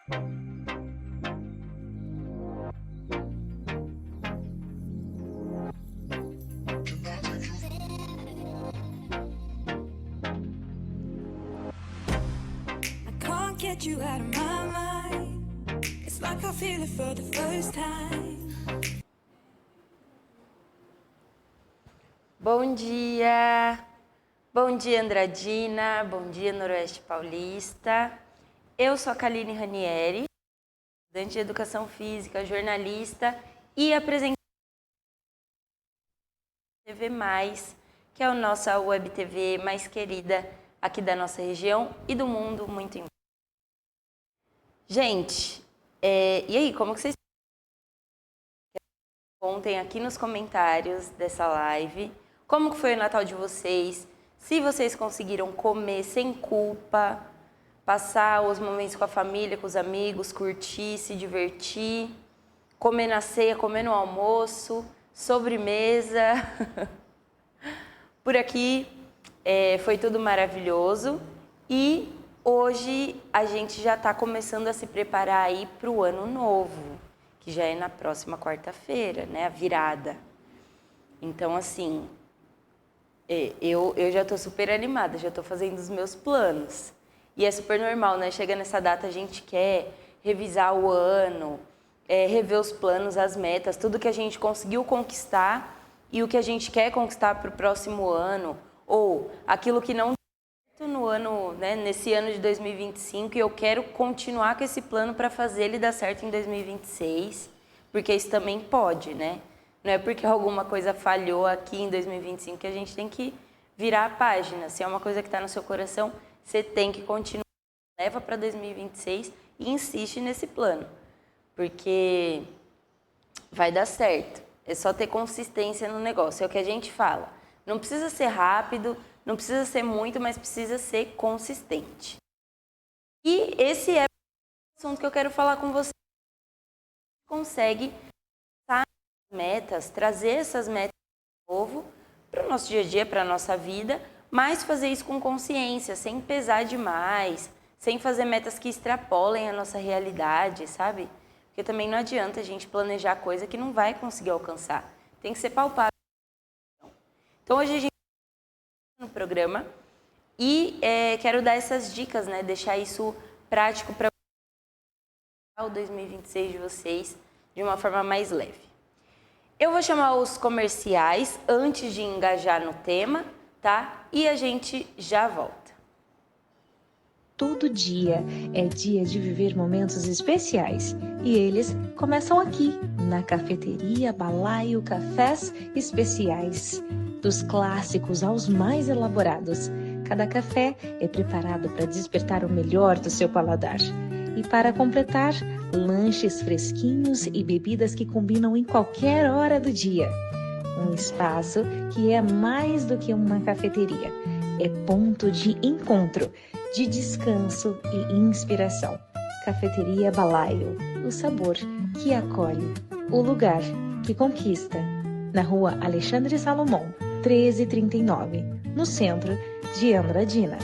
Get you out of my mind. It's like I feel it for the first time. Bom dia! Bom dia, Andradina. Bom dia, Noroeste Paulista. Eu sou a Kaline Ranieri, estudante de Educação Física, jornalista e apresentadora da TV Mais, que é a nossa web TV mais querida aqui da nossa região e do mundo muito em. Gente, e aí, como que vocês contem aqui nos comentários dessa live como que foi o Natal de vocês, se vocês conseguiram comer sem culpa, passar os momentos com a família, com os amigos, curtir, se divertir, comer na ceia, comer no almoço, sobremesa. Por aqui foi tudo maravilhoso e hoje a gente já está começando a se preparar aí para o ano novo, que já é na próxima quarta-feira, né? A virada. Então, assim, eu já estou super animada, já estou fazendo os meus planos. E é super normal, né? Chega nessa data, a gente quer revisar o ano, rever os planos, as metas, tudo que a gente conseguiu conquistar e o que a gente quer conquistar para o próximo ano, ou aquilo que não no ano, né, nesse ano de 2025, e eu quero continuar com esse plano para fazer ele dar certo em 2026, porque isso também pode, né? Não é porque alguma coisa falhou aqui em 2025 que a gente tem que virar a página. Se é uma coisa que está no seu coração, você tem que continuar, leva para 2026 e insiste nesse plano, porque vai dar certo. É só ter consistência no negócio, é o que a gente fala. Não precisa ser rápido, não precisa ser muito, mas precisa ser consistente. E esse é o assunto que eu quero falar com você. Consegue passar metas, trazer essas metas de novo para o nosso dia a dia, para a nossa vida, mas fazer isso com consciência, sem pesar demais, sem fazer metas que extrapolem a nossa realidade, sabe? Porque também não adianta a gente planejar coisa que não vai conseguir alcançar. Tem que ser palpável. Então hoje a gente no programa e quero dar essas dicas, né? Deixar isso prático para o 2026 de vocês de uma forma mais leve. Eu vou chamar os comerciais antes de engajar no tema, tá? E a gente já volta. Todo dia é dia de viver momentos especiais e eles começam aqui, na Cafeteria Balaio Cafés Especiais. Dos clássicos aos mais elaborados, cada café é preparado para despertar o melhor do seu paladar. E para completar, lanches fresquinhos e bebidas que combinam em qualquer hora do dia. Um espaço que é mais do que uma cafeteria. É ponto de encontro, de descanso e inspiração. Cafeteria Balaio, o sabor que acolhe, o lugar que conquista. Na rua Alexandre Salomão, 1339, no centro de Andradina.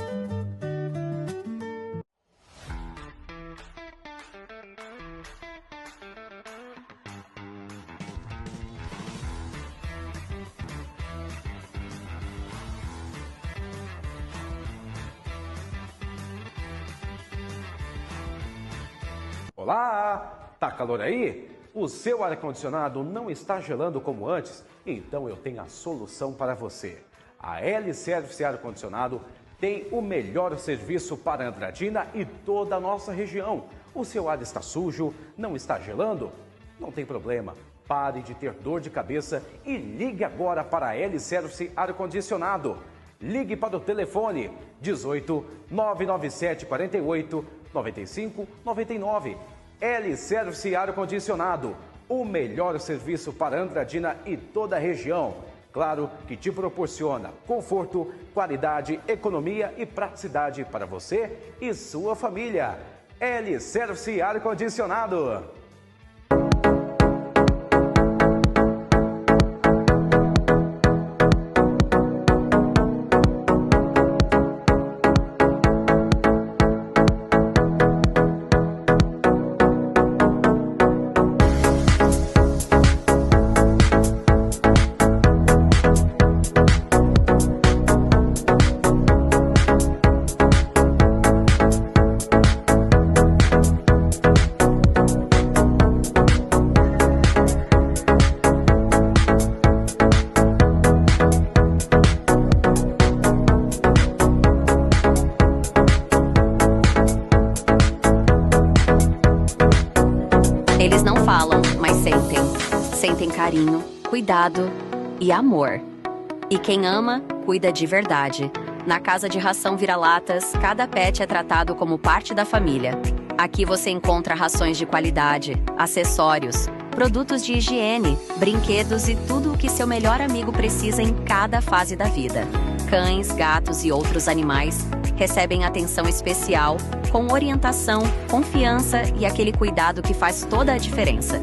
Olá! Tá calor aí? O seu ar-condicionado não está gelando como antes? Então eu tenho a solução para você. A L-Service Ar-Condicionado tem o melhor serviço para Andradina e toda a nossa região. O seu ar está sujo? Não está gelando? Não tem problema. Pare de ter dor de cabeça e ligue agora para a L-Service Ar-Condicionado. Ligue para o telefone 18 997 48 95 99. L-Service Ar-Condicionado, o melhor serviço para Andradina e toda a região. Claro que te proporciona conforto, qualidade, economia e praticidade para você e sua família. L-Service Ar-Condicionado. carinho, cuidado e amor. E quem ama, cuida de verdade. Na Casa de Ração Vira-Latas, cada pet é tratado como parte da família. Aqui você encontra rações de qualidade, acessórios, produtos de higiene, brinquedos e tudo o que seu melhor amigo precisa em cada fase da vida. Cães, gatos e outros animais recebem atenção especial, com orientação, confiança e aquele cuidado que faz toda a diferença.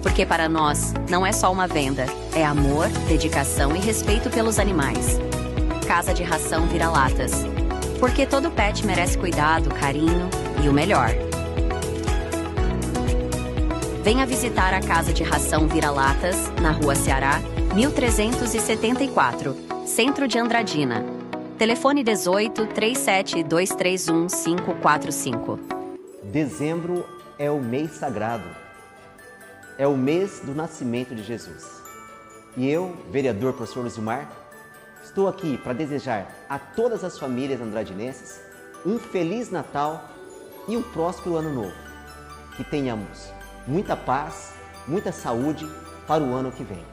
Porque para nós, não é só uma venda, é amor, dedicação e respeito pelos animais. Casa de Ração Vira-Latas. Porque todo pet merece cuidado, carinho e o melhor. Venha visitar a Casa de Ração Vira-Latas, na Rua Ceará, 1374, Centro de Andradina. Telefone 18 37 231 545. Dezembro é o mês sagrado. É o mês do nascimento de Jesus. E eu, vereador professor Luzimar, estou aqui para desejar a todas as famílias andradinenses um Feliz Natal e um próspero Ano Novo. Que tenhamos muita paz, muita saúde para o ano que vem.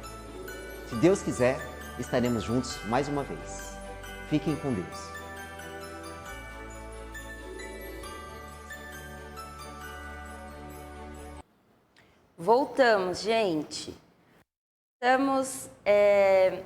Se Deus quiser, estaremos juntos mais uma vez. Fiquem com Deus. Voltamos, gente.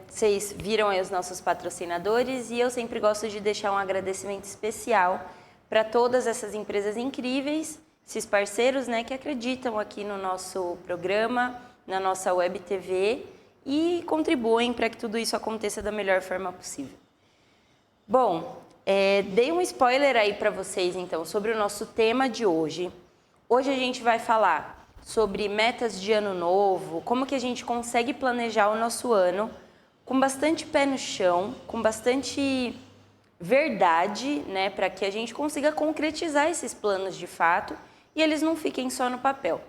Vocês viram aí os nossos patrocinadores e eu sempre gosto de deixar um agradecimento especial para todas essas empresas incríveis, esses parceiros, né, que acreditam aqui no nosso programa, na nossa web TV e contribuem para que tudo isso aconteça da melhor forma possível. Bom, dei um spoiler aí para vocês, então, sobre o nosso tema de hoje. Hoje a gente vai falar sobre metas de ano novo, como que a gente consegue planejar o nosso ano com bastante pé no chão, com bastante verdade, né, para que a gente consiga concretizar esses planos de fato e eles não fiquem só no papel.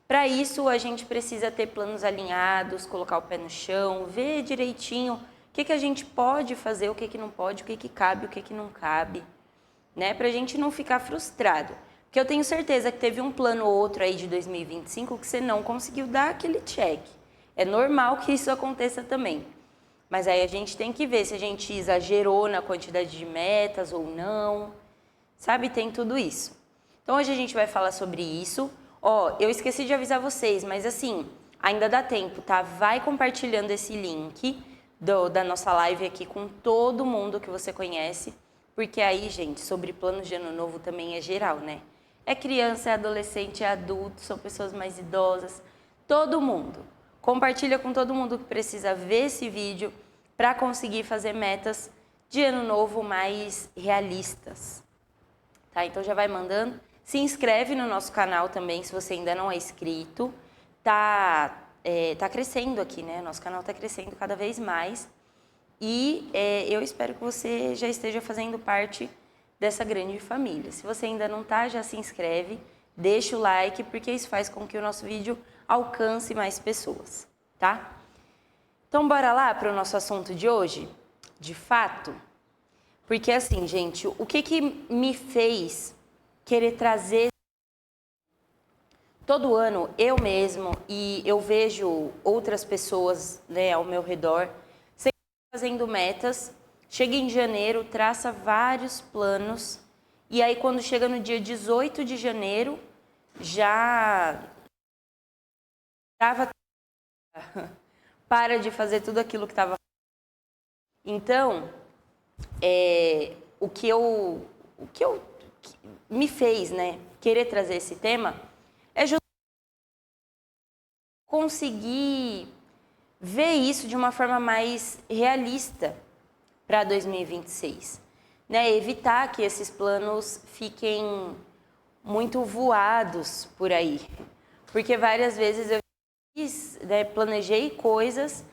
Para isso, a gente precisa ter planos alinhados, colocar o pé no chão, ver direitinho o que a gente pode fazer, o que não pode, o que cabe, o que não cabe, né, para a gente não ficar frustrado. Porque eu tenho certeza que teve um plano ou outro aí de 2025 que você não conseguiu dar aquele check. É normal que isso aconteça também. Mas aí a gente tem que ver se a gente exagerou na quantidade de metas ou não. Sabe, tem tudo isso. Então hoje a gente vai falar sobre isso. Ó, eu esqueci de avisar vocês, mas assim, ainda dá tempo, tá? Vai compartilhando esse link da nossa live aqui com todo mundo que você conhece. Porque aí, gente, sobre planos de ano novo também é geral, né? É criança, é adolescente, é adulto, são pessoas mais idosas, todo mundo. Compartilha com todo mundo que precisa ver esse vídeo para conseguir fazer metas de ano novo mais realistas. Tá? Então já vai mandando. Se inscreve no nosso canal também, se você ainda não é inscrito. Tá crescendo aqui, né? Nosso canal tá crescendo cada vez mais. E eu espero que você já esteja fazendo parte dessa grande família. Se você ainda não tá, já se inscreve, deixa o like, porque isso faz com que o nosso vídeo alcance mais pessoas, tá? Então, bora lá para o nosso assunto de hoje? De fato, porque assim, gente, o que me fez querer trazer todo ano, eu mesmo, e eu vejo outras pessoas, né, ao meu redor, sempre fazendo metas. Chega em janeiro, traça vários planos, e aí quando chega no dia 18 de janeiro, já para de fazer tudo aquilo que estava. Então, o que me fez, né, querer trazer esse tema é justamente conseguir ver isso de uma forma mais realista para 2026, né? Evitar que esses planos fiquem muito voados por aí, porque várias vezes eu planejei coisas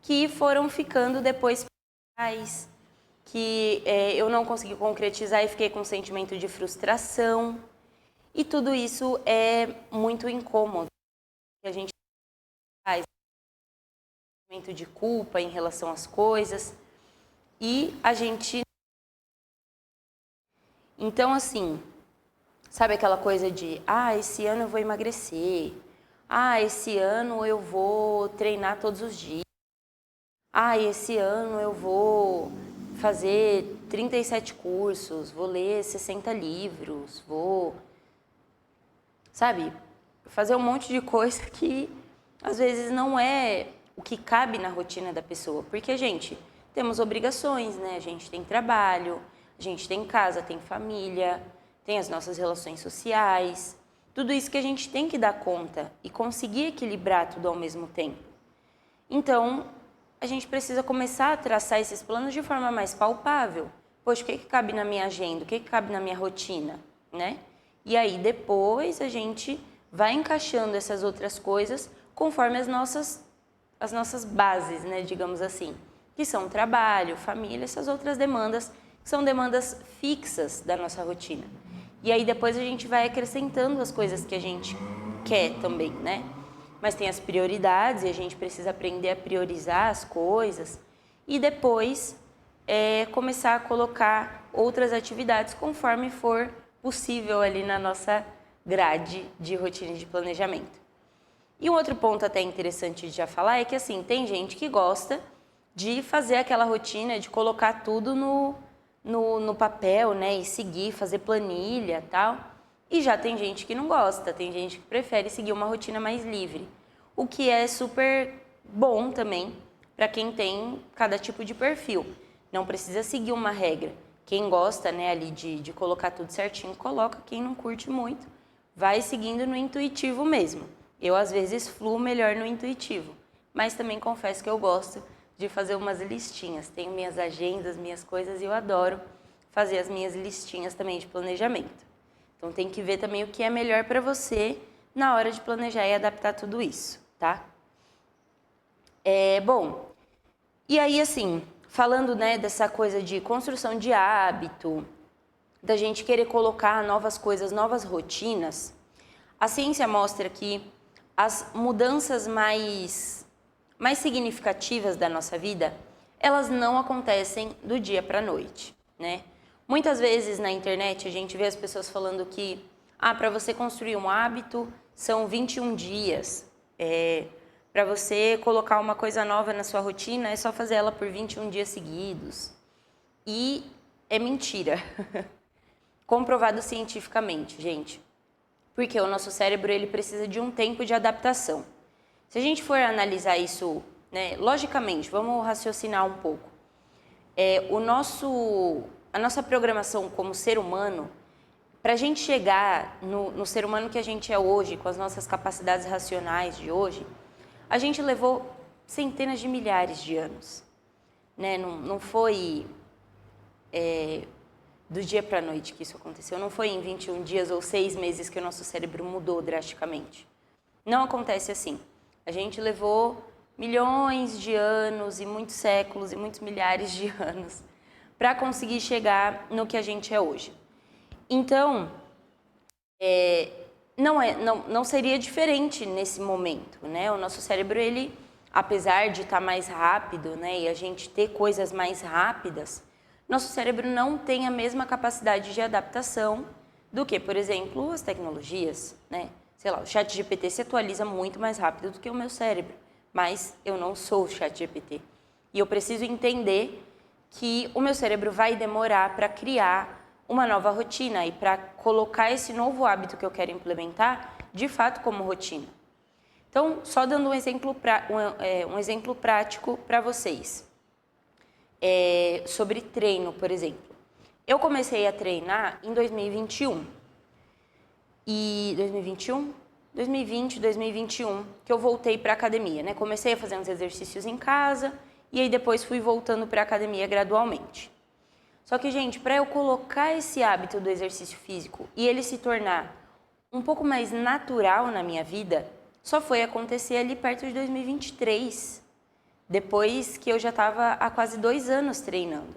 que foram ficando depois que eu não consegui concretizar e fiquei com um sentimento de frustração, e tudo isso é muito incômodo. A gente faz um sentimento de culpa em relação às coisas. E a gente... Então, assim, sabe aquela coisa de, esse ano eu vou emagrecer, Ah, esse ano eu vou treinar todos os dias. Ah, esse ano eu vou fazer 37 cursos, vou ler 60 livros, vou, sabe, fazer um monte de coisa que às vezes não é o que cabe na rotina da pessoa. Porque, gente, temos obrigações, né? A gente tem trabalho, a gente tem casa, tem família, tem as nossas relações sociais. Tudo isso que a gente tem que dar conta e conseguir equilibrar tudo ao mesmo tempo. Então, a gente precisa começar a traçar esses planos de forma mais palpável. Poxa, o que cabe na minha agenda? O que cabe na minha rotina? Né? E aí, depois, a gente vai encaixando essas outras coisas conforme as nossas bases, né, digamos assim, que são trabalho, família, essas outras demandas, que são demandas fixas da nossa rotina. E aí depois a gente vai acrescentando as coisas que a gente quer também, né? Mas tem as prioridades e a gente precisa aprender a priorizar as coisas e depois começar a colocar outras atividades conforme for possível ali na nossa grade de rotina de planejamento. E um outro ponto até interessante de já falar é que, assim, tem gente que gosta de fazer aquela rotina, de colocar tudo no papel, né, e seguir, fazer planilha e tal. E já tem gente que não gosta, tem gente que prefere seguir uma rotina mais livre, o que é super bom também para quem tem cada tipo de perfil. Não precisa seguir uma regra. Quem gosta, né, ali de colocar tudo certinho, coloca. Quem não curte muito, vai seguindo no intuitivo mesmo. Eu, às vezes, fluo melhor no intuitivo, mas também confesso que eu gosto de fazer umas listinhas. Tenho minhas agendas, minhas coisas e eu adoro fazer as minhas listinhas também de planejamento. Então, tem que ver também o que é melhor para você na hora de planejar e adaptar tudo isso, tá? Bom, e aí, assim, falando, né, dessa coisa de construção de hábito, da gente querer colocar novas coisas, novas rotinas, a ciência mostra que as mudanças mais significativas da nossa vida, elas não acontecem do dia para a noite, né? Muitas vezes na internet a gente vê as pessoas falando que para você construir um hábito são 21 dias, para você colocar uma coisa nova na sua rotina é só fazer ela por 21 dias seguidos. E é mentira. Comprovado cientificamente, gente. Porque o nosso cérebro ele precisa de um tempo de adaptação. Se a gente for analisar isso, né, logicamente, vamos raciocinar um pouco. A nossa programação como ser humano, para a gente chegar no ser humano que a gente é hoje, com as nossas capacidades racionais de hoje, a gente levou centenas de milhares de anos. Né? Não foi do dia para a noite que isso aconteceu. Não foi em 21 dias ou 6 meses que o nosso cérebro mudou drasticamente. Não acontece assim. A gente levou milhões de anos e muitos séculos e muitos milhares de anos para conseguir chegar no que a gente é hoje. Então, não seria diferente nesse momento, né? O nosso cérebro, ele, apesar de estar mais rápido, né, e a gente ter coisas mais rápidas, nosso cérebro não tem a mesma capacidade de adaptação do que, por exemplo, as tecnologias, né? Sei lá, o ChatGPT se atualiza muito mais rápido do que o meu cérebro, mas eu não sou o ChatGPT. E eu preciso entender que o meu cérebro vai demorar para criar uma nova rotina e para colocar esse novo hábito que eu quero implementar, de fato, como rotina. Então, só dando um exemplo prático para vocês. Sobre treino, por exemplo. Eu comecei a treinar em 2021. E 2020, 2021, que eu voltei para a academia, né? Comecei a fazer uns exercícios em casa e aí depois fui voltando para a academia gradualmente. Só que, gente, para eu colocar esse hábito do exercício físico e ele se tornar um pouco mais natural na minha vida, só foi acontecer ali perto de 2023, depois que eu já estava há quase 2 anos treinando.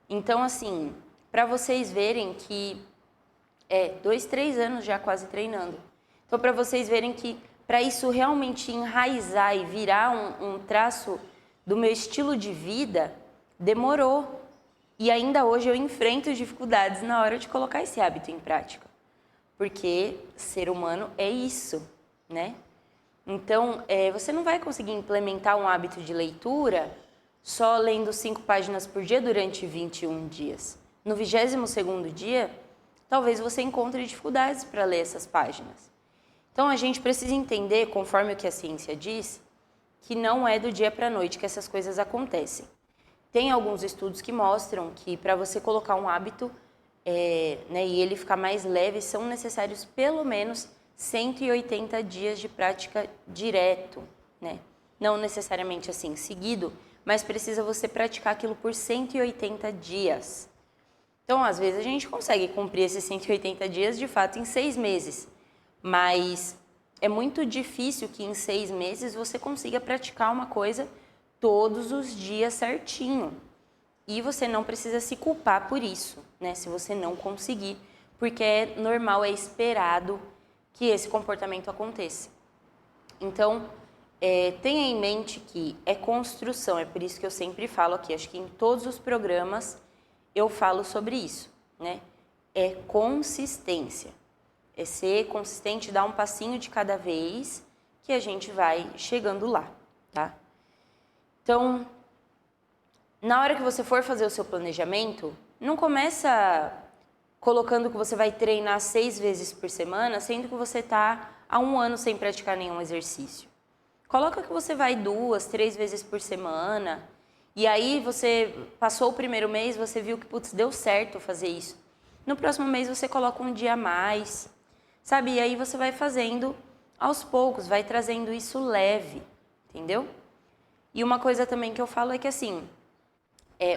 Então, assim, para vocês verem que 2, 3 anos já quase treinando. Então, para vocês verem que para isso realmente enraizar e virar um traço do meu estilo de vida, demorou. E ainda hoje eu enfrento dificuldades na hora de colocar esse hábito em prática. Porque ser humano é isso, né? Então, você não vai conseguir implementar um hábito de leitura só lendo 5 páginas por dia durante 21 dias. No 22º dia, talvez você encontre dificuldades para ler essas páginas. Então, a gente precisa entender, conforme o que a ciência diz, que não é do dia para a noite que essas coisas acontecem. Tem alguns estudos que mostram que para você colocar um hábito e ele ficar mais leve, são necessários pelo menos 180 dias de prática direto, né? Não necessariamente assim, seguido, mas precisa você praticar aquilo por 180 dias. Então, às vezes, a gente consegue cumprir esses 180 dias, de fato, em 6 meses. Mas é muito difícil que em 6 meses você consiga praticar uma coisa todos os dias certinho. E você não precisa se culpar por isso, né? Se você não conseguir, porque é normal, é esperado que esse comportamento aconteça. Então, tenha em mente que é construção, é por isso que eu sempre falo aqui, acho que em todos os programas eu falo sobre isso, né? É consistência, é ser consistente, dar um passinho de cada vez que a gente vai chegando lá, tá? Então, na hora que você for fazer o seu planejamento, não começa colocando que você vai treinar 6 vezes por semana, sendo que você está há 1 ano sem praticar nenhum exercício. Coloca que você vai 2, 3 vezes por semana, e aí você passou o primeiro mês, você viu que, putz, deu certo fazer isso. No próximo mês você coloca um dia a mais, sabe? E aí você vai fazendo aos poucos, vai trazendo isso leve, entendeu? E uma coisa também que eu falo é que assim,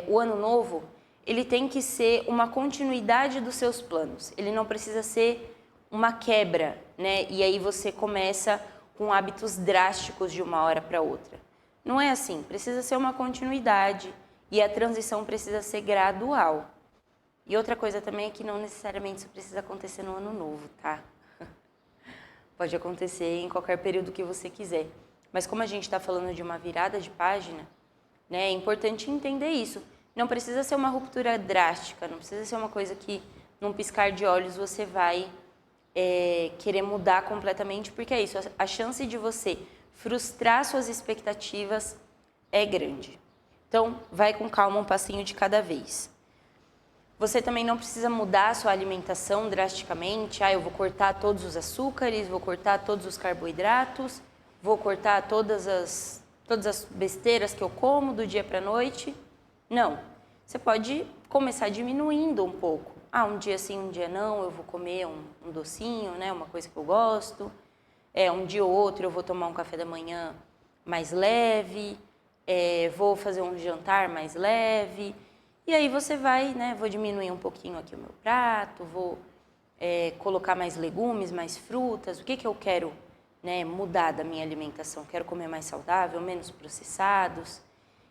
o ano novo, ele tem que ser uma continuidade dos seus planos. Ele não precisa ser uma quebra, né? E aí você começa com hábitos drásticos de uma hora para outra. Não é assim, precisa ser uma continuidade e a transição precisa ser gradual. E outra coisa também é que não necessariamente isso precisa acontecer no ano novo, tá? Pode acontecer em qualquer período que você quiser. Mas como a gente está falando de uma virada de página, né, é importante entender isso. Não precisa ser uma ruptura drástica, não precisa ser uma coisa que, num piscar de olhos, você vai querer mudar completamente, porque é isso, a chance de você frustrar suas expectativas é grande. Então, vai com calma, um passinho de cada vez. Você também não precisa mudar a sua alimentação drasticamente. Eu vou cortar todos os açúcares, vou cortar todos os carboidratos, vou cortar todas as besteiras que eu como do dia para a noite. Não. Você pode começar diminuindo um pouco. Um dia sim, um dia não, eu vou comer um docinho, né? Uma coisa que eu gosto. Um dia ou outro eu vou tomar um café da manhã mais leve, vou fazer um jantar mais leve. E aí você vai, né? Vou diminuir um pouquinho aqui o meu prato, vou colocar mais legumes, mais frutas. O que eu quero, né, mudar da minha alimentação? Quero comer mais saudável, menos processados.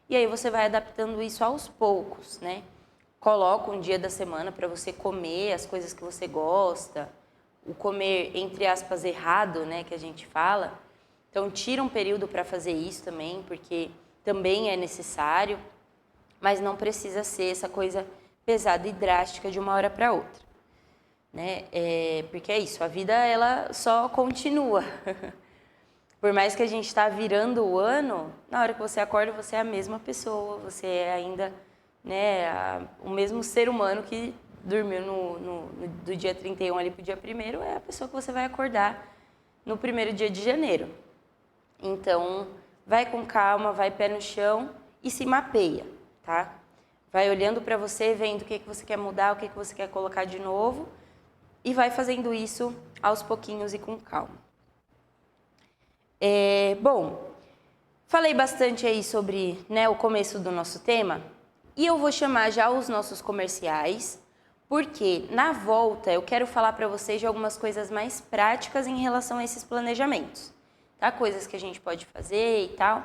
E aí você vai adaptando isso aos poucos, né? Coloca um dia da semana para você comer as coisas que você gosta, o comer, entre aspas, errado, né, que a gente fala. Então, tira um período para fazer isso também, porque também é necessário, mas não precisa ser essa coisa pesada e drástica de uma hora para outra, né? Porque é isso, a vida, ela só continua. Por mais que a gente está virando o ano, na hora que você acorda, você é a mesma pessoa, você é ainda, né, o mesmo ser humano que dormiu do dia 31 ali para o dia 1º, é a pessoa que você vai acordar no primeiro dia de janeiro. Então, vai com calma, vai pé no chão e se mapeia, tá? Vai olhando para você, vendo o que você quer mudar, o que você quer colocar de novo e vai fazendo isso aos pouquinhos e com calma. Bom, falei bastante aí sobre, né, o começo do nosso tema e eu vou chamar já os nossos comerciais, porque na volta eu quero falar para vocês de algumas coisas mais práticas em relação a esses planejamentos, tá? Coisas que a gente pode fazer e tal,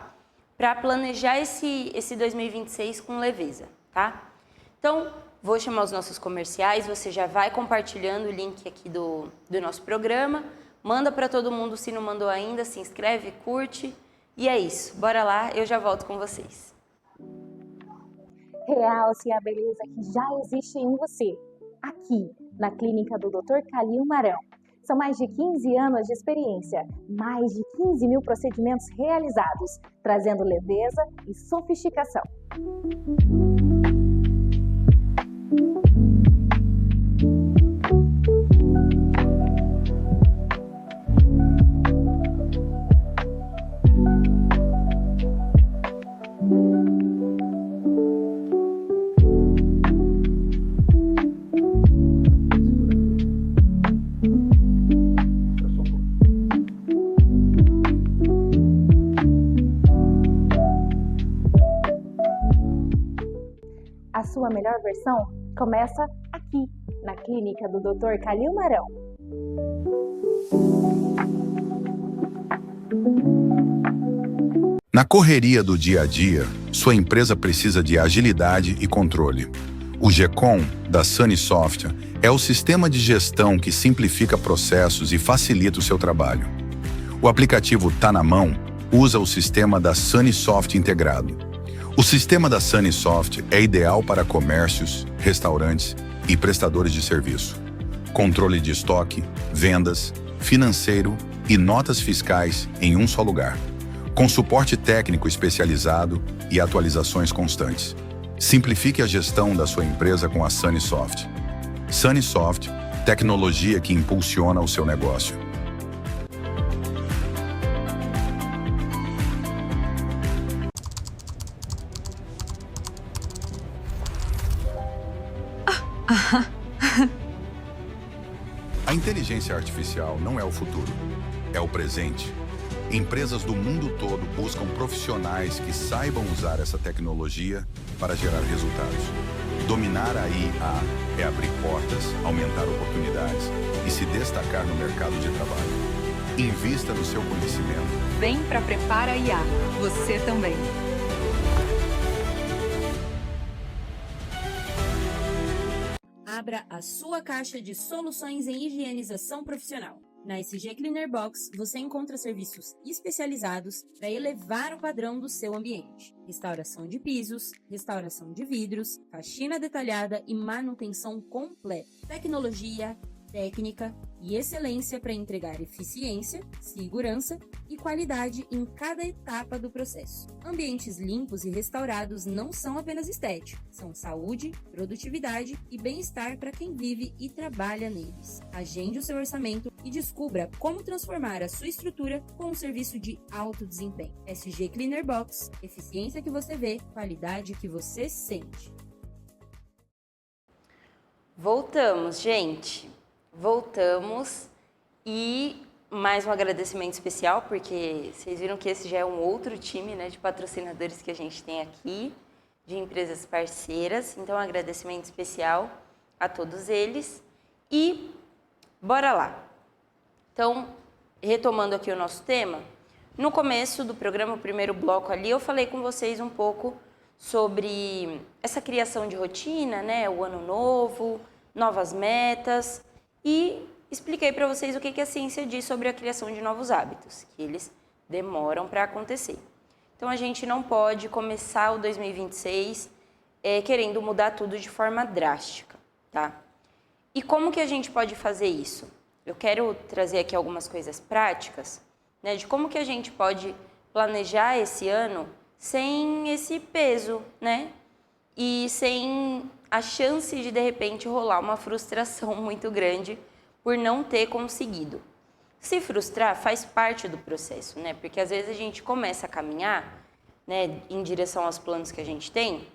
para planejar esse 2026 com leveza, tá? Então, vou chamar os nossos comerciais, você já vai compartilhando o link aqui do nosso programa, manda para todo mundo, se não mandou ainda, se inscreve, curte, e é isso. Bora lá, eu já volto com vocês. Realce a beleza que já existe em você, aqui na clínica do Dr. Calil Marão. São mais de 15 anos de experiência, mais de 15 mil procedimentos realizados, trazendo leveza e sofisticação. A sua melhor versão começa aqui, na clínica do Dr. Calil Marão. Na correria do dia a dia, sua empresa precisa de agilidade e controle. O GECOM, da Sunnysoft, é o sistema de gestão que simplifica processos e facilita o seu trabalho. O aplicativo Tá na Mão usa o sistema da Sunnysoft integrado. O sistema da Sunnysoft é ideal para comércios, restaurantes e prestadores de serviço. Controle de estoque, vendas, financeiro e notas fiscais em um só lugar. Com suporte técnico especializado e atualizações constantes. Simplifique a gestão da sua empresa com a Sunnysoft. Sunnysoft, tecnologia que impulsiona o seu negócio. A inteligência artificial não é o futuro, é o presente. Empresas do mundo todo buscam profissionais que saibam usar essa tecnologia para gerar resultados. Dominar a IA é abrir portas, aumentar oportunidades e se destacar no mercado de trabalho. Invista no seu conhecimento. Vem para Prepara IA, você também. Abra a sua caixa de soluções em higienização profissional. Na SG Cleaner Box, você encontra serviços especializados para elevar o padrão do seu ambiente. Restauração de pisos, restauração de vidros, faxina detalhada e manutenção completa. Tecnologia, técnica e excelência para entregar eficiência, segurança e qualidade em cada etapa do processo. Ambientes limpos e restaurados não são apenas estéticos, são saúde, produtividade e bem-estar para quem vive e trabalha neles. Agende o seu orçamento e descubra como transformar a sua estrutura com um serviço de alto desempenho. SG Cleaner Box, eficiência que você vê, qualidade que você sente. Voltamos, gente. Voltamos e mais um agradecimento especial, porque vocês viram que esse já é um outro time, né, de patrocinadores que a gente tem aqui, de empresas parceiras. Então, um agradecimento especial a todos eles. E bora lá. Então, retomando aqui o nosso tema, no começo do programa, o primeiro bloco ali, eu falei com vocês um pouco sobre essa criação de rotina, né, o ano novo, novas metas. E expliquei para vocês o que a ciência diz sobre a criação de novos hábitos, que eles demoram para acontecer. Então, a gente não pode começar o 2026 querendo mudar tudo de forma drástica, tá? E como que a gente pode fazer isso? Eu quero trazer aqui algumas coisas práticas, né, de como que a gente pode planejar esse ano sem esse peso, né? E sem a chance de repente, rolar uma frustração muito grande por não ter conseguido. Se frustrar faz parte do processo, né? Porque às vezes a gente começa a caminhar, né, em direção aos planos que a gente tem,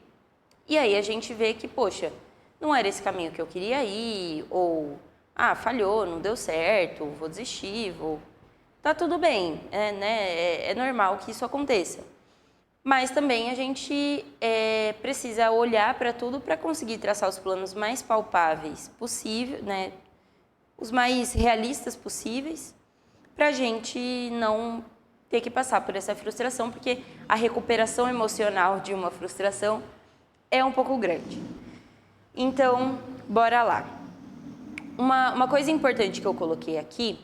e aí a gente vê que, poxa, não era esse caminho que eu queria ir, ou, falhou, não deu certo, vou desistir, Tá tudo bem, né? É normal que isso aconteça. Mas também a gente precisa olhar para tudo para conseguir traçar os planos mais palpáveis possíveis, né? Os mais realistas possíveis, para a gente não ter que passar por essa frustração, porque a recuperação emocional de uma frustração é um pouco grande. Então, bora lá. Uma coisa importante que eu coloquei aqui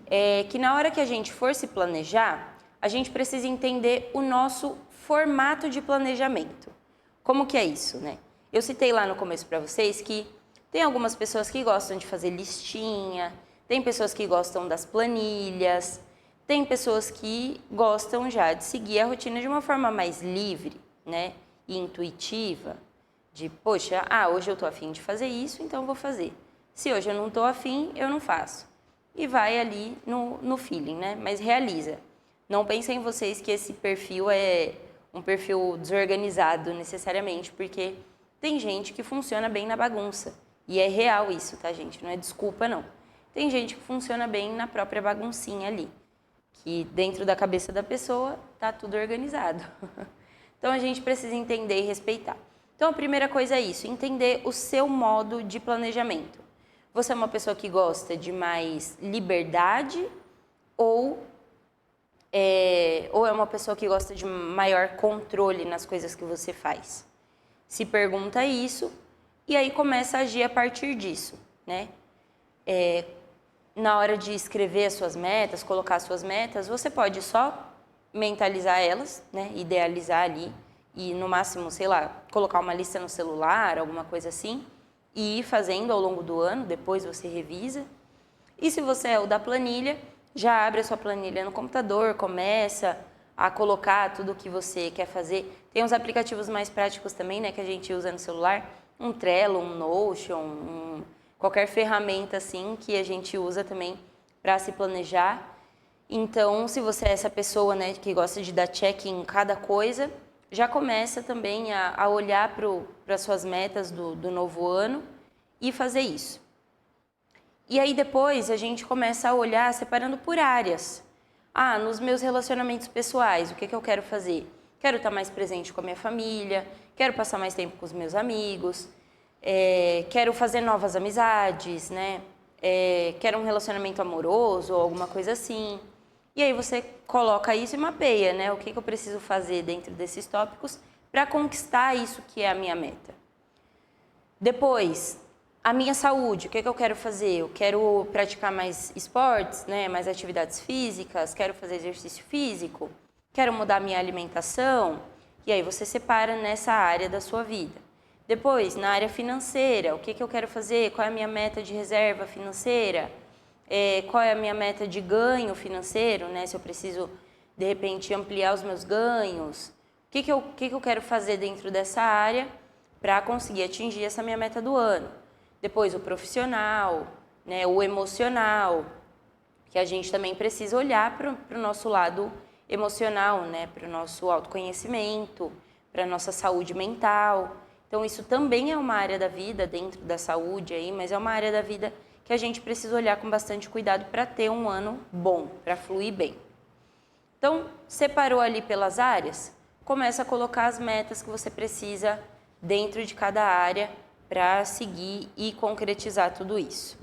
é que na hora que a gente for se planejar, a gente precisa entender o nosso formato de planejamento. Como que é isso, né? Eu citei lá no começo para vocês que tem algumas pessoas que gostam de fazer listinha, tem pessoas que gostam das planilhas, tem pessoas que gostam já de seguir a rotina de uma forma mais livre, né, e intuitiva, de, poxa, hoje eu tô afim de fazer isso, então eu vou fazer. Se hoje eu não tô afim, eu não faço. E vai ali no feeling, né, mas realiza. Não pensem em vocês que esse perfil é um perfil desorganizado necessariamente, porque tem gente que funciona bem na bagunça. E é real isso, tá, gente? Não é desculpa, não. Tem gente que funciona bem na própria baguncinha ali, que dentro da cabeça da pessoa tá tudo organizado. Então, a gente precisa entender e respeitar. Então, a primeira coisa é isso, entender o seu modo de planejamento. Você é uma pessoa que gosta de mais liberdade ou é uma pessoa que gosta de maior controle nas coisas que você faz? Se pergunta isso e aí começa a agir a partir disso, né? Na hora de escrever as suas metas, colocar as suas metas, você pode só mentalizar elas, né? Idealizar ali e no máximo, sei lá, colocar uma lista no celular, alguma coisa assim, e ir fazendo ao longo do ano, depois você revisa. E se você é o da planilha, já abre a sua planilha no computador, começa a colocar tudo o que você quer fazer. Tem uns aplicativos mais práticos também, né, que a gente usa no celular, um Trello, um Notion, qualquer ferramenta assim que a gente usa também para se planejar. Então, se você é essa pessoa, né, que gosta de dar check em cada coisa, já começa também a olhar para as suas metas do novo ano e fazer isso. E aí depois a gente começa a olhar separando por áreas. Nos meus relacionamentos pessoais, o que eu quero fazer? Quero estar mais presente com a minha família, quero passar mais tempo com os meus amigos, quero fazer novas amizades, né? Quero um relacionamento amoroso ou alguma coisa assim. E aí você coloca isso e mapeia, né? O que eu preciso fazer dentro desses tópicos para conquistar isso que é a minha meta. Depois, a minha saúde, o que eu quero fazer? Eu quero praticar mais esportes, né? Mais atividades físicas, quero fazer exercício físico, quero mudar minha alimentação. E aí você separa nessa área da sua vida. Depois, na área financeira, o que eu quero fazer? Qual é a minha meta de reserva financeira? Qual é a minha meta de ganho financeiro, né? Se eu preciso, de repente, ampliar os meus ganhos. O que eu quero fazer dentro dessa área para conseguir atingir essa minha meta do ano? Depois, o profissional, né? O emocional, que a gente também precisa olhar para o nosso lado emocional, né? Para o nosso autoconhecimento, para a nossa saúde mental. Então, isso também é uma área da vida, dentro da saúde, aí, mas é uma área da vida que a gente precisa olhar com bastante cuidado para ter um ano bom, para fluir bem. Então, separou ali pelas áreas, começa a colocar as metas que você precisa dentro de cada área para seguir e concretizar tudo isso.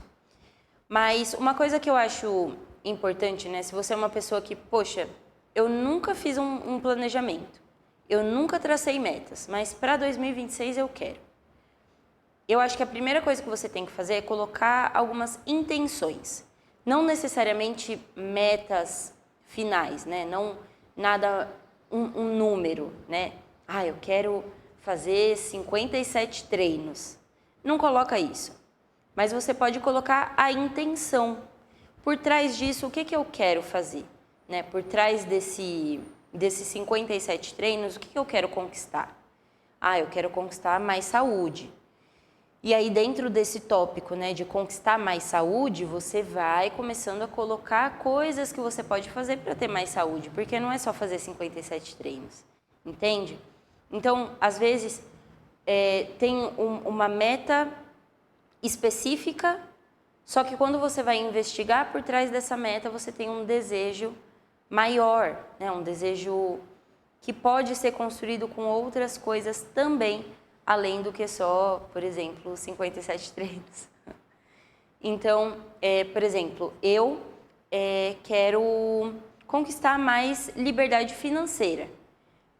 Mas uma coisa que eu acho importante, né? Se você é uma pessoa que, poxa, eu nunca fiz um planejamento, eu nunca tracei metas, mas para 2026 eu quero. Eu acho que a primeira coisa que você tem que fazer é colocar algumas intenções. Não necessariamente metas finais, né? Não nada, um número, né? Eu quero fazer 57 treinos. Não coloca isso. Mas você pode colocar a intenção. Por trás disso, o que eu quero fazer? Né? Por trás desses 57 treinos, o que eu quero conquistar? Eu quero conquistar mais saúde. E aí, dentro desse tópico, né, de conquistar mais saúde, você vai começando a colocar coisas que você pode fazer para ter mais saúde, porque não é só fazer 57 treinos, entende? Então, às vezes, tem uma meta específica, só que quando você vai investigar por trás dessa meta, você tem um desejo maior, né, um desejo que pode ser construído com outras coisas também, além do que só, por exemplo, 57 treinos. Então, por exemplo, eu quero conquistar mais liberdade financeira.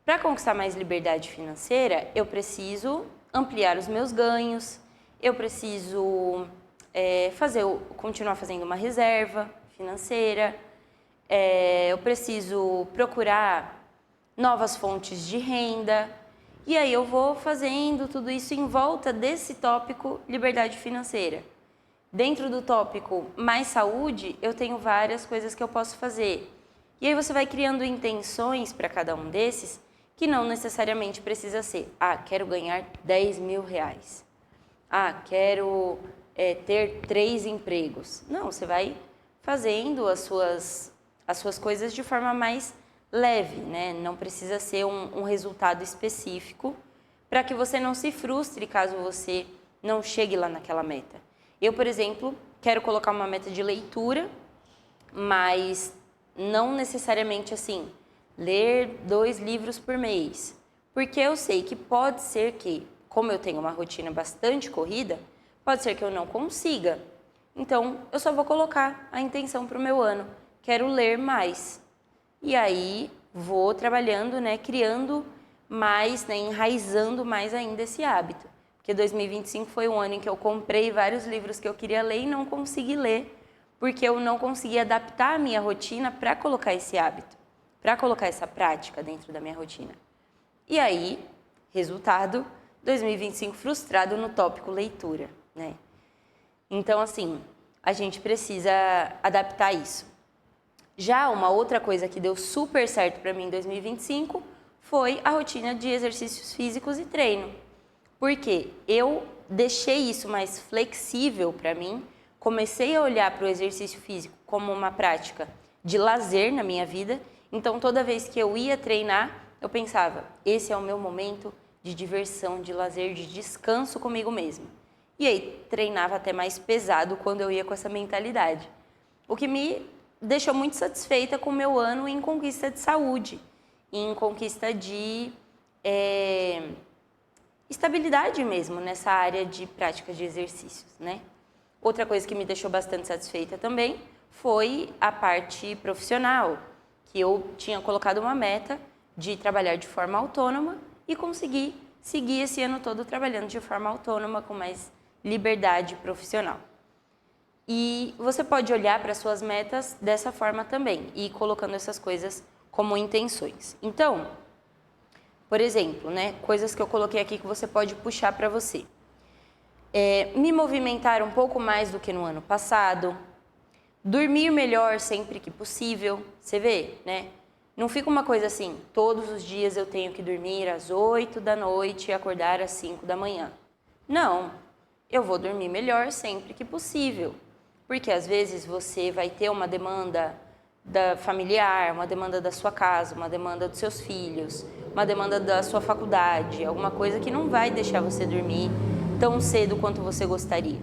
Para conquistar mais liberdade financeira, eu preciso ampliar os meus ganhos, eu preciso continuar fazendo uma reserva financeira, eu preciso procurar novas fontes de renda. E aí eu vou fazendo tudo isso em volta desse tópico liberdade financeira. Dentro do tópico mais saúde, eu tenho várias coisas que eu posso fazer. E aí você vai criando intenções para cada um desses, que não necessariamente precisa ser, quero ganhar 10 mil reais. Quero ter 3 empregos. Não, você vai fazendo as suas coisas de forma mais leve, né? Não precisa ser um resultado específico para que você não se frustre caso você não chegue lá naquela meta. Eu, por exemplo, quero colocar uma meta de leitura, mas não necessariamente assim, ler 2 livros por mês. Porque eu sei que pode ser que, como eu tenho uma rotina bastante corrida, pode ser que eu não consiga. Então, eu só vou colocar a intenção para o meu ano. Quero ler mais. E aí, vou trabalhando, né, criando mais, né, enraizando mais ainda esse hábito. Porque 2025 foi um ano em que eu comprei vários livros que eu queria ler e não consegui ler, porque eu não consegui adaptar a minha rotina para colocar esse hábito, para colocar essa prática dentro da minha rotina. E aí, resultado, 2025 frustrado no tópico leitura, né? Então, assim, a gente precisa adaptar isso. Já uma outra coisa que deu super certo para mim em 2025 foi a rotina de exercícios físicos e treino. Porque eu deixei isso mais flexível para mim, comecei a olhar para o exercício físico como uma prática de lazer na minha vida. Então, toda vez que eu ia treinar, eu pensava, esse é o meu momento de diversão, de lazer, de descanso comigo mesma. E aí, treinava até mais pesado quando eu ia com essa mentalidade. O que me deixou muito satisfeita com o meu ano em conquista de saúde, em conquista de estabilidade mesmo nessa área de prática de exercícios, né? Outra coisa que me deixou bastante satisfeita também foi a parte profissional, que eu tinha colocado uma meta de trabalhar de forma autônoma e consegui seguir esse ano todo trabalhando de forma autônoma com mais liberdade profissional. E você pode olhar para suas metas dessa forma também e ir colocando essas coisas como intenções. Então, por exemplo, né, coisas que eu coloquei aqui que você pode puxar para você. Me movimentar um pouco mais do que no ano passado, dormir melhor sempre que possível. Você vê, né? Não fica uma coisa assim, todos os dias eu tenho que dormir às 8 da noite e acordar às 5 da manhã. Não, eu vou dormir melhor sempre que possível. Porque às vezes você vai ter uma demanda familiar, uma demanda da sua casa, uma demanda dos seus filhos, uma demanda da sua faculdade, alguma coisa que não vai deixar você dormir tão cedo quanto você gostaria.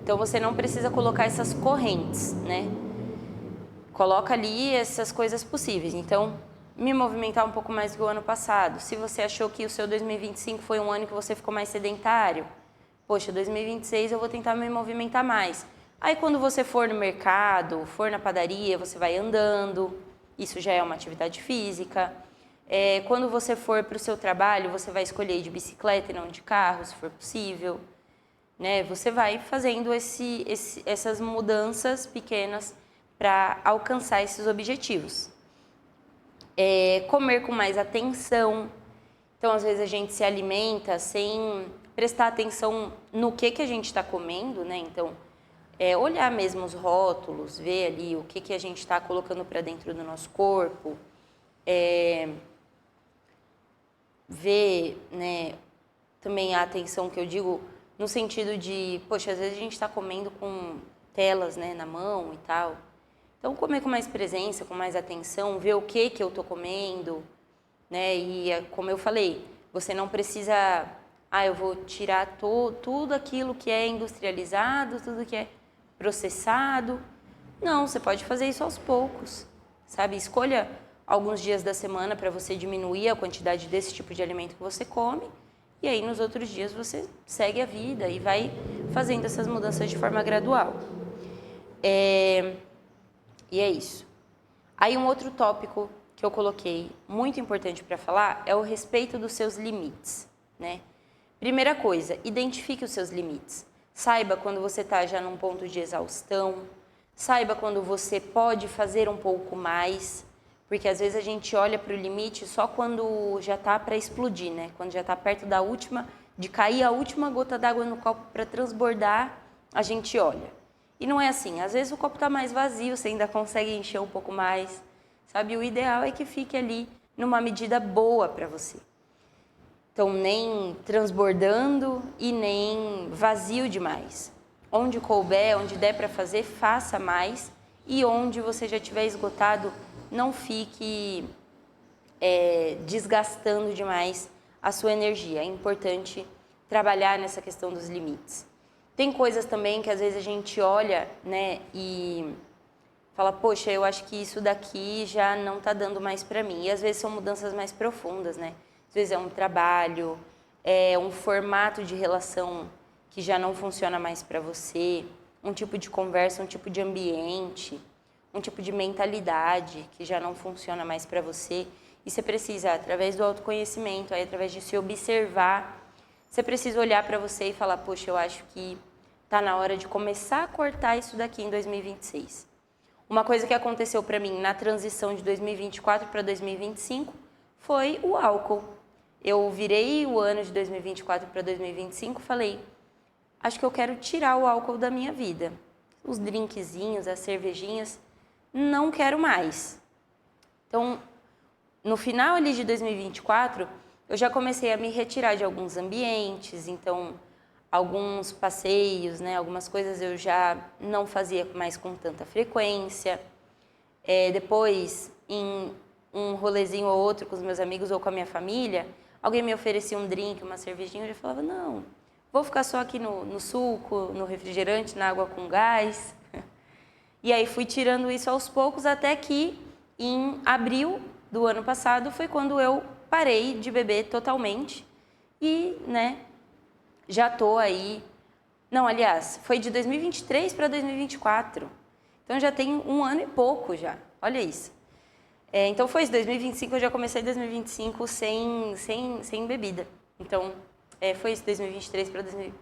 Então você não precisa colocar essas correntes, né? Coloca ali essas coisas possíveis. Então, me movimentar um pouco mais do que o ano passado. Se você achou que o seu 2025 foi um ano que você ficou mais sedentário, poxa, 2026 eu vou tentar me movimentar mais. Aí quando você for no mercado, for na padaria, você vai andando, isso já é uma atividade física. Quando você for para o seu trabalho, você vai escolher ir de bicicleta e não de carro, se for possível. Né? Você vai fazendo essas mudanças pequenas para alcançar esses objetivos. Comer com mais atenção. Então, às vezes, a gente se alimenta sem prestar atenção no que a gente está comendo, né? Então, olhar mesmo os rótulos, ver ali o que a gente está colocando para dentro do nosso corpo, ver, né, também a atenção que eu digo no sentido de, poxa, às vezes a gente está comendo com telas, né, na mão e tal. Então, comer com mais presença, com mais atenção, ver o que eu estou comendo, né, e como eu falei, você não precisa, eu vou tirar tudo aquilo que é industrializado, tudo que é processado. Não, você pode fazer isso aos poucos, sabe? Escolha alguns dias da semana para você diminuir a quantidade desse tipo de alimento que você come e aí nos outros dias você segue a vida e vai fazendo essas mudanças de forma gradual. E é isso. Aí um outro tópico que eu coloquei, muito importante para falar, é o respeito dos seus limites, né? Primeira coisa, identifique os seus limites. Saiba quando você está já num ponto de exaustão, saiba quando você pode fazer um pouco mais, porque às vezes a gente olha para o limite só quando já está para explodir, né? Quando já está perto de cair a última gota d'água no copo para transbordar a gente olha. E não é assim, às vezes o copo está mais vazio, você ainda consegue encher um pouco mais, sabe? O ideal é que fique ali numa medida boa para você. Então, nem transbordando e nem vazio demais. Onde couber, onde der para fazer, faça mais. E onde você já tiver esgotado, não fique desgastando demais a sua energia. É importante trabalhar nessa questão dos limites. Tem coisas também que às vezes a gente olha, né, e fala, poxa, eu acho que isso daqui já não está dando mais para mim. E às vezes são mudanças mais profundas, né? Às vezes é um trabalho, é um formato de relação que já não funciona mais para você, um tipo de conversa, um tipo de ambiente, um tipo de mentalidade que já não funciona mais para você. E você precisa, através do autoconhecimento, aí, através de se observar, você precisa olhar para você e falar, poxa, eu acho que está na hora de começar a cortar isso daqui em 2026. Uma coisa que aconteceu para mim na transição de 2024 para 2025 foi o álcool. Eu virei o ano de 2024 para 2025 e falei, acho que eu quero tirar o álcool da minha vida. Os drinkzinhos, as cervejinhas, não quero mais. Então, no final ali de 2024, eu já comecei a me retirar de alguns ambientes, então alguns passeios, né, algumas coisas eu já não fazia mais com tanta frequência. Depois, em um rolezinho ou outro com os meus amigos ou com a minha família, alguém me oferecia um drink, uma cervejinha, eu já falava, não, vou ficar só aqui no suco, no refrigerante, na água com gás. E aí fui tirando isso aos poucos, até que em abril do ano passado foi quando eu parei de beber totalmente e, né, já tô aí... Não, aliás, foi de 2023 para 2024. Então já tem um ano e pouco já, olha isso. Então foi isso, 2025, eu já comecei 2025 sem bebida. Então foi isso, 2023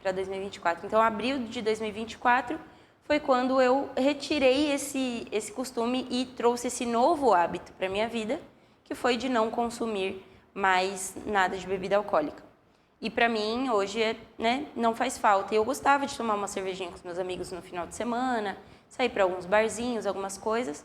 para 2024. Então abril de 2024 foi quando eu retirei esse costume e trouxe esse novo hábito para minha vida, que foi de não consumir mais nada de bebida alcoólica. E para mim, hoje, né, não faz falta. E eu gostava de tomar uma cervejinha com os meus amigos no final de semana, sair para alguns barzinhos, algumas coisas.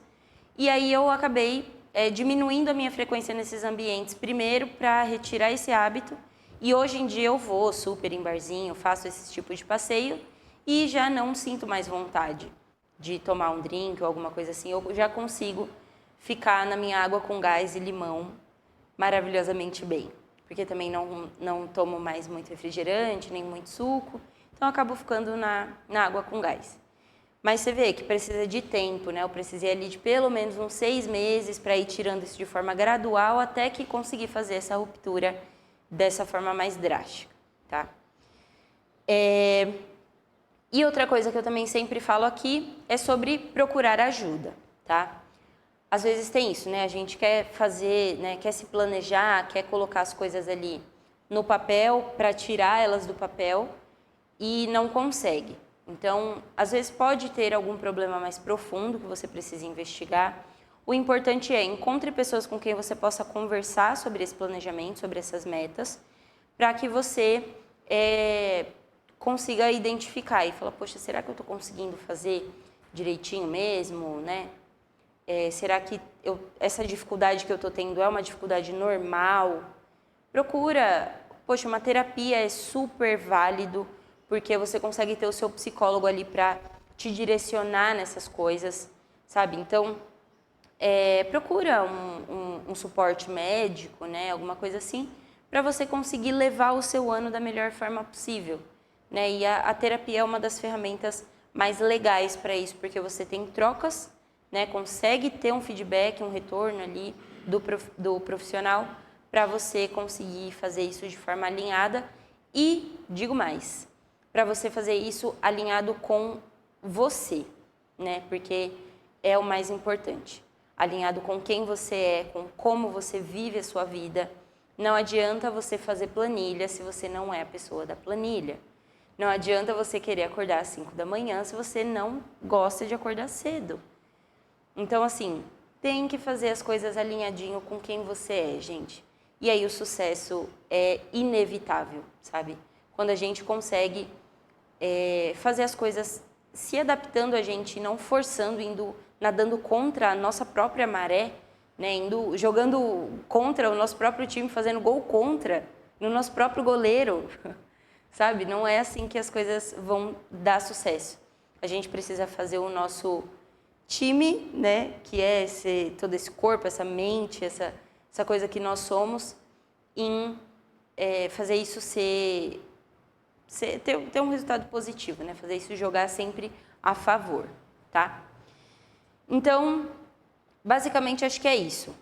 E aí eu acabei diminuindo a minha frequência nesses ambientes, primeiro para retirar esse hábito. E hoje em dia eu vou super em barzinho, faço esse tipo de passeio e já não sinto mais vontade de tomar um drink ou alguma coisa assim. Eu já consigo ficar na minha água com gás e limão maravilhosamente bem. Porque também não tomo mais muito refrigerante, nem muito suco. Então, eu acabo ficando na água com gás. Mas você vê que precisa de tempo, né? Eu precisei ali de pelo menos uns 6 meses para ir tirando isso de forma gradual até que conseguir fazer essa ruptura dessa forma mais drástica, tá? E outra coisa que eu também sempre falo aqui é sobre procurar ajuda, tá? Às vezes tem isso, né? A gente quer fazer, né? Quer se planejar, quer colocar as coisas ali no papel para tirar elas do papel e não consegue. Então, às vezes pode ter algum problema mais profundo que você precisa investigar. O importante é encontre pessoas com quem você possa conversar sobre esse planejamento, sobre essas metas, para que você consiga identificar e falar, poxa, será que eu estou conseguindo fazer direitinho mesmo, né? Será que essa dificuldade que eu estou tendo é uma dificuldade normal? Procura, poxa, uma terapia é super válido, porque você consegue ter o seu psicólogo ali para te direcionar nessas coisas, sabe? Então, procura um suporte médico, né? Alguma coisa assim, para você conseguir levar o seu ano da melhor forma possível, né? E a terapia é uma das ferramentas mais legais para isso, porque você tem trocas, né, consegue ter um feedback, um retorno ali do profissional para você conseguir fazer isso de forma alinhada e, digo mais, para você fazer isso alinhado com você, né, porque é o mais importante. Alinhado com quem você é, com como você vive a sua vida. Não adianta você fazer planilha se você não é a pessoa da planilha. Não adianta você querer acordar às 5 da manhã se você não gosta de acordar cedo. Então, assim, tem que fazer as coisas alinhadinho com quem você é, gente. E aí o sucesso é inevitável, sabe? Quando a gente consegue fazer as coisas se adaptando a gente, não forçando, nadando contra a nossa própria maré, né? Jogando contra o nosso próprio time, fazendo gol contra no nosso próprio goleiro, sabe? Não é assim que as coisas vão dar sucesso. A gente precisa fazer o nosso time, né? Que é todo esse corpo, essa mente, essa coisa que nós somos, fazer isso ter um resultado positivo, né? Fazer isso jogar sempre a favor, tá? Então, basicamente, acho que é isso.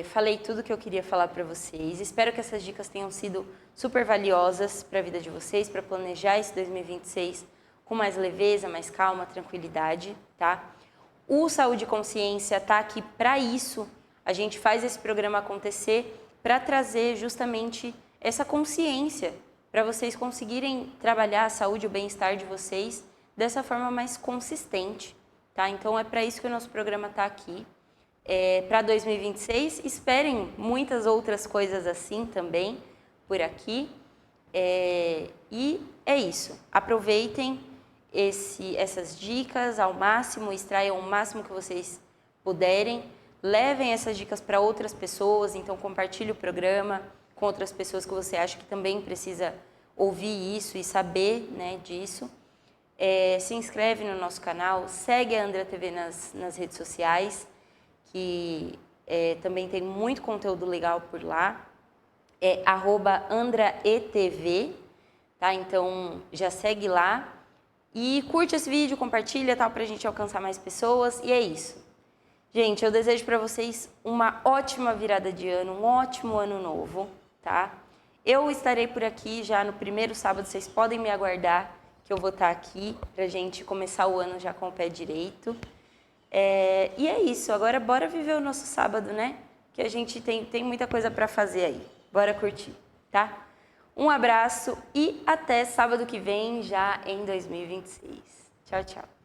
Falei tudo que eu queria falar para vocês. Espero que essas dicas tenham sido super valiosas para a vida de vocês, para planejar esse 2026 com mais leveza, mais calma, tranquilidade, tá? O Saúde e Consciência está aqui para isso. A gente faz esse programa acontecer para trazer justamente essa consciência, para vocês conseguirem trabalhar a saúde e o bem-estar de vocês dessa forma mais consistente, tá? Então, é para isso que o nosso programa está aqui. Para 2026, esperem muitas outras coisas assim também por aqui. E é isso. Aproveitem essas dicas ao máximo, extraiam o máximo que vocês puderem. Levem essas dicas para outras pessoas, então compartilhe o programa com outras pessoas que você acha que também precisa ouvir isso e saber, né, disso. Se inscreve no nosso canal, segue a Andra TV nas redes sociais, que também tem muito conteúdo legal por lá. É @AndraETV, tá? Então já segue lá e curte esse vídeo, compartilha, tal, pra gente alcançar mais pessoas. E é isso. Gente, eu desejo para vocês uma ótima virada de ano, um ótimo ano novo, tá? Eu estarei por aqui já no primeiro sábado, vocês podem me aguardar que eu vou estar aqui pra gente começar o ano já com o pé direito. E é isso, agora bora viver o nosso sábado, né? Que a gente tem muita coisa para fazer aí. Bora curtir, tá? Um abraço e até sábado que vem, já em 2026. Tchau, tchau.